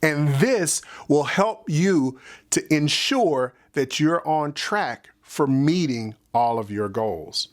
And this will help you to ensure that you're on track for meeting all of your goals.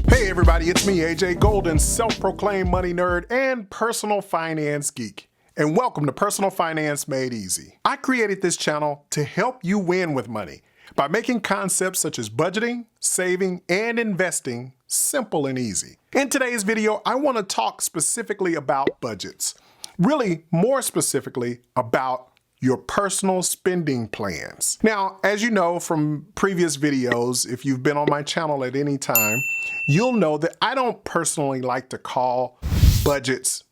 Hey everybody, it's me, AJ Golden, self-proclaimed money nerd and personal finance geek. And welcome to Personal Finance Made Easy. I created this channel to help you win with money by making concepts such as budgeting, saving, and investing simple and easy. In today's video, I want to talk specifically about budgets. Really, more specifically, about your personal spending plans. Now, as you know from previous videos, if you've been on my channel at any time, you'll know that I don't personally like to call budgets.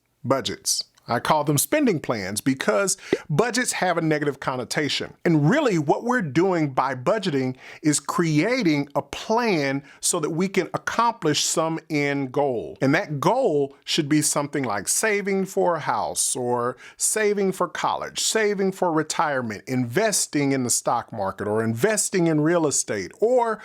I call them spending plans because budgets have a negative connotation. And really what we're doing by budgeting is creating a plan so that we can accomplish some end goal. And that goal should be something like saving for a house or saving for college, saving for retirement, investing in the stock market or investing in real estate or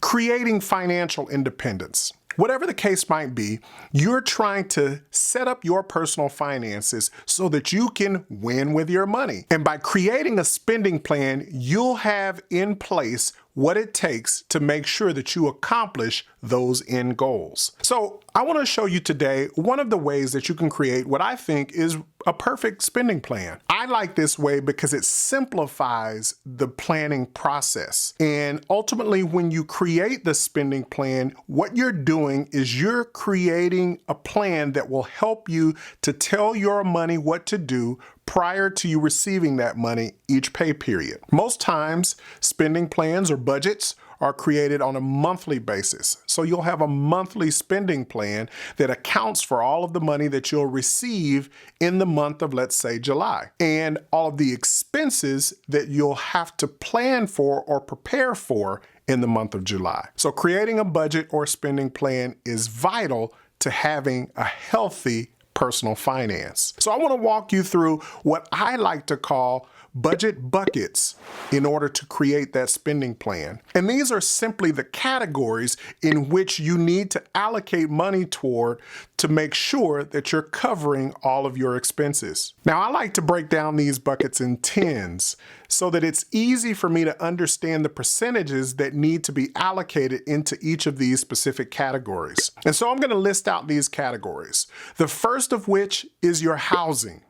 creating financial independence. Whatever the case might be, you're trying to set up your personal finances so that you can win with your money. And by creating a spending plan, you'll have in place what it takes to make sure that you accomplish those end goals. So I want to show you today one of the ways that you can create what I think is a perfect spending plan. I like this way because it simplifies the planning process. And ultimately, when you create the spending plan, what you're doing is you're creating a plan that will help you to tell your money what to do prior to you receiving that money each pay period. Most times, spending plans or budgets are created on a monthly basis. So you'll have a monthly spending plan that accounts for all of the money that you'll receive in the month of, let's say, July, and all of the expenses that you'll have to plan for or prepare for in the month of July. So creating a budget or spending plan is vital to having a healthy personal finance. So I want to walk you through what I like to call budget buckets in order to create that spending plan. And these are simply the categories in which you need to allocate money toward to make sure that you're covering all of your expenses. Now, I like to break down these buckets in tens so that it's easy for me to understand the percentages that need to be allocated into each of these specific categories. And so I'm going to list out these categories. The first of which is your housing.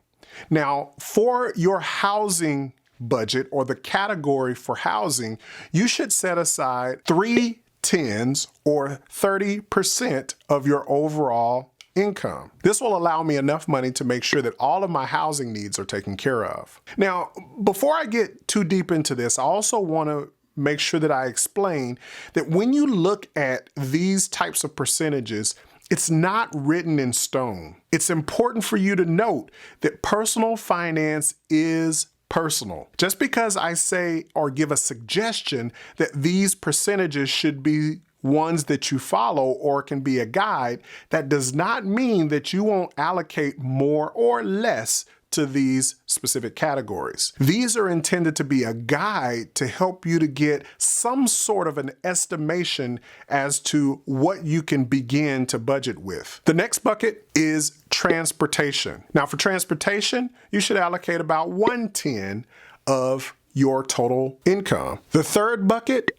Now, for your housing budget or the category for housing, you should set aside 3/10 or 30% of your overall income. This will allow me enough money to make sure that all of my housing needs are taken care of. Now, before I get too deep into this, I also want to make sure that I explain that when you look at these types of percentages, it's not written in stone. It's important for you to note that personal finance is personal. Just because I say or give a suggestion that these percentages should be ones that you follow or can be a guide, that does not mean that you won't allocate more or less to these specific categories. These are intended to be a guide to help you to get some sort of an estimation as to what you can begin to budget with. The next bucket is transportation. Now for transportation, you should allocate about 1/10 of your total income. The third bucket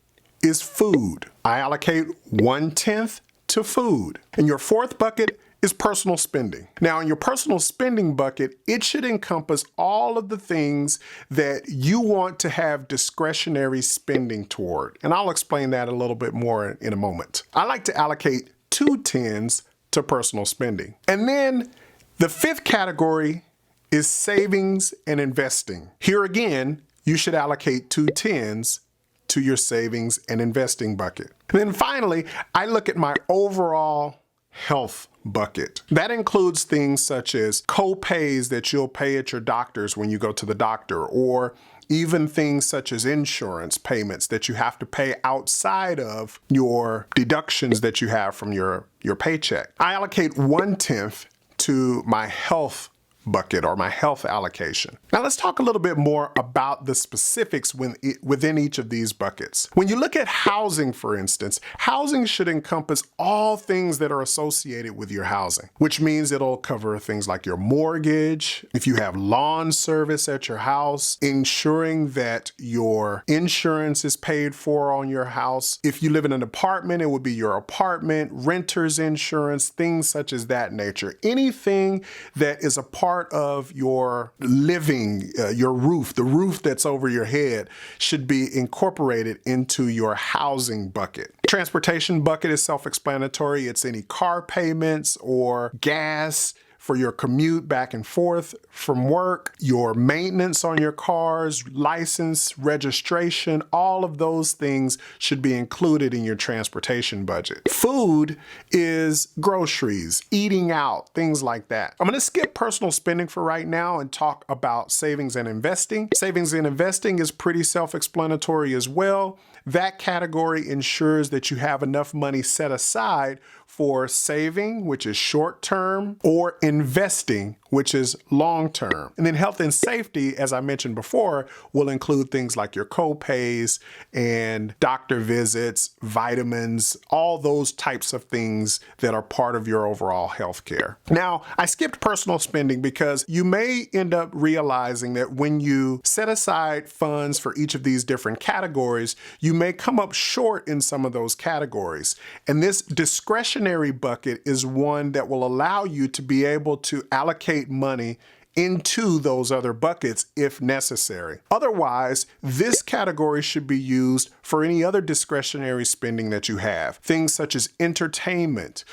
is food. I allocate 1/10 to food. And your fourth bucket is personal spending. Now in your personal spending bucket, it should encompass all of the things that you want to have discretionary spending toward. And I'll explain that a little bit more in a moment. I like to allocate 2/10 to personal spending. And then the fifth category is savings and investing. Here again, you should allocate 2/10 to your savings and investing bucket. And then finally, I look at my overall health bucket. That includes things such as co-pays that you'll pay at your doctor's when you go to the doctor, or even things such as insurance payments that you have to pay outside of your deductions that you have from your paycheck. I allocate 1/10 to my health bucket or my health allocation. Now let's talk a little bit more about the specifics within each of these buckets. When you look at housing, for instance, housing should encompass all things that are associated with your housing, which means it'll cover things like your mortgage, if you have lawn service at your house, ensuring that your insurance is paid for on your house. If you live in an apartment, it would be your apartment, renter's insurance, things such as that nature. Anything that is a part of your living, your roof, the roof that's over your head, should be incorporated into your housing bucket. Transportation bucket is self-explanatory. It's any car payments or gas for your commute back and forth from work, your maintenance on your cars, license, registration, all of those things should be included in your transportation budget. Food is groceries, eating out, things like that. I'm gonna skip personal spending for right now and talk about savings and investing. Savings and investing is pretty self-explanatory as well. That category ensures that you have enough money set aside for saving, which is short-term, or investing, which is long-term. And then health and safety, as I mentioned before, will include things like your co-pays and doctor visits, vitamins, all those types of things that are part of your overall health care. Now, I skipped personal spending because you may end up realizing that when you set aside funds for each of these different categories, you may come up short in some of those categories. And this discretionary bucket is one that will allow you to be able to allocate money into those other buckets if necessary. Otherwise, this category should be used for any other discretionary spending that you have. Things such as entertainment,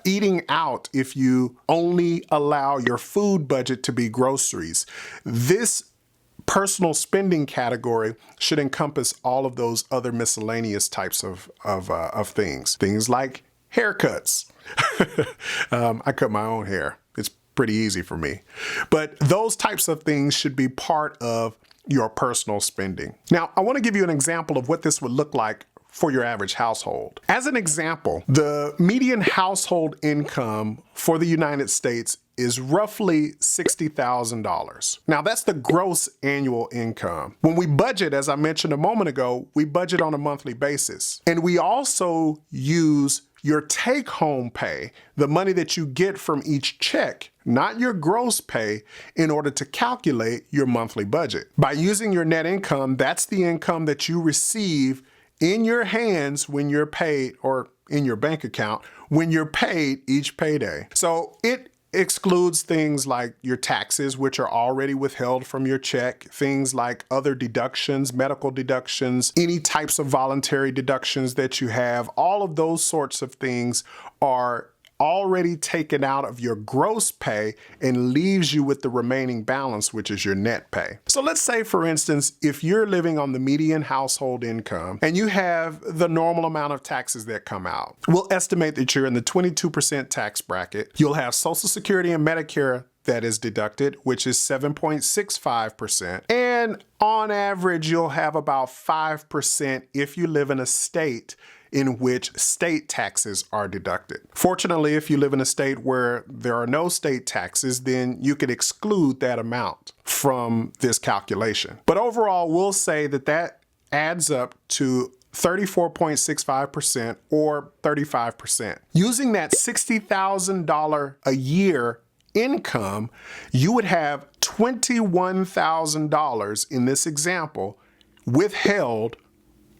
eating out if you only allow your food budget to be groceries. This personal spending category should encompass all of those other miscellaneous types of things. Things like haircuts. I cut my own hair. It's pretty easy for me. But those types of things should be part of your personal spending. Now, I want to give you an example of what this would look like for your average household. As an example, the median household income for the United States is roughly $60,000. Now that's the gross annual income. When we budget, as I mentioned a moment ago, we budget on a monthly basis. And we also use your take-home pay, the money that you get from each check, not your gross pay, in order to calculate your monthly budget. By using your net income, that's the income that you receive in your hands when you're paid, or in your bank account when you're paid each payday. So it excludes things like your taxes, which are already withheld from your check, things like other deductions, medical deductions, any types of voluntary deductions that you have. All of those sorts of things are already taken out of your gross pay and leaves you with the remaining balance, which is your net pay. So let's say, for instance, if you're living on the median household income and you have the normal amount of taxes that come out, we'll estimate that you're in the 22% tax bracket. You'll have Social Security and Medicare that is deducted, which is 7.65%. And on average, you'll have about 5% if you live in a state in which state taxes are deducted. Fortunately, if you live in a state where there are no state taxes, then you could exclude that amount from this calculation. But overall, we'll say that that adds up to 34.65% or 35%. Using that $60,000 a year income, you would have $21,000 in this example withheld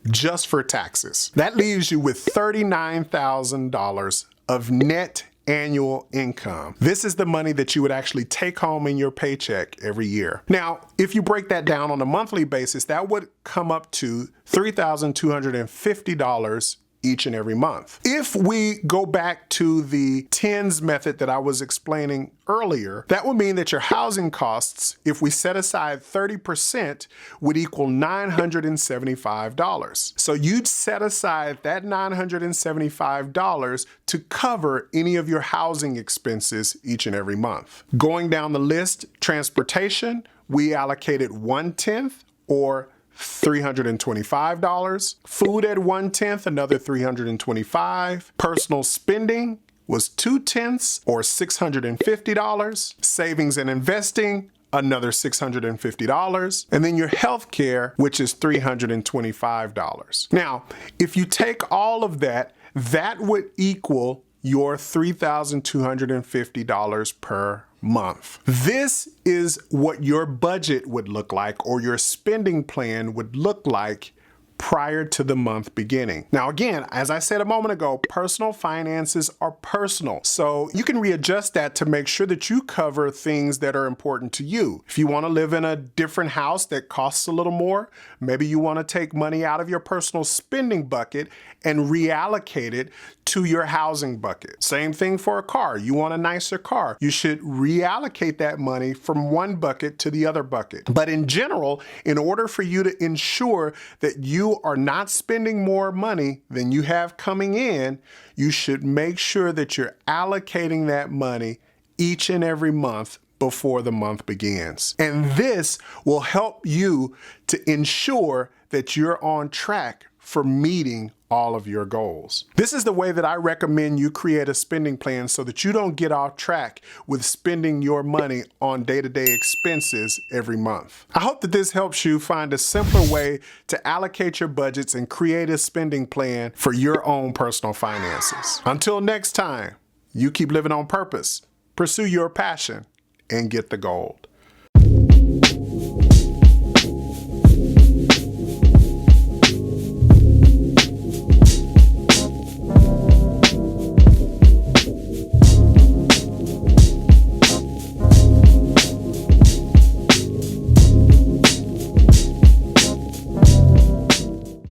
just for taxes. That leaves you with $39,000 of net annual income. This is the money that you would actually take home in your paycheck every year. Now, if you break that down on a monthly basis, that would come up to $3,250 each and every month. If we go back to the tens method that I was explaining earlier, that would mean that your housing costs, if we set aside 30%, would equal $975. So you'd set aside that $975 to cover any of your housing expenses each and every month. Going down the list, transportation, we allocated 1/10 or $325. Food at 1/10, another $325. Personal spending, was 2/10 or $650. Savings and investing, another $650, and then your health care, which is $325. Now, if you take all of that, that would equal your $3,250 per month. This is what your budget would look like, or your spending plan would look like prior to the month beginning. Now again, as I said a moment ago, personal finances are personal. So you can readjust that to make sure that you cover things that are important to you. If you want to live in a different house that costs a little more, maybe you want to take money out of your personal spending bucket and reallocate it to your housing bucket. Same thing for a car. You want a nicer car. You should reallocate that money from one bucket to the other bucket. But in general, in order for you to ensure that you are not spending more money than you have coming in, you should make sure that you're allocating that money each and every month before the month begins. And this will help you to ensure that you're on track for meeting all of your goals. This is the way that I recommend you create a spending plan so that you don't get off track with spending your money on day-to-day expenses every month. I hope that this helps you find a simpler way to allocate your budgets and create a spending plan for your own personal finances. Until next time, you keep living on purpose, pursue your passion, and get the gold.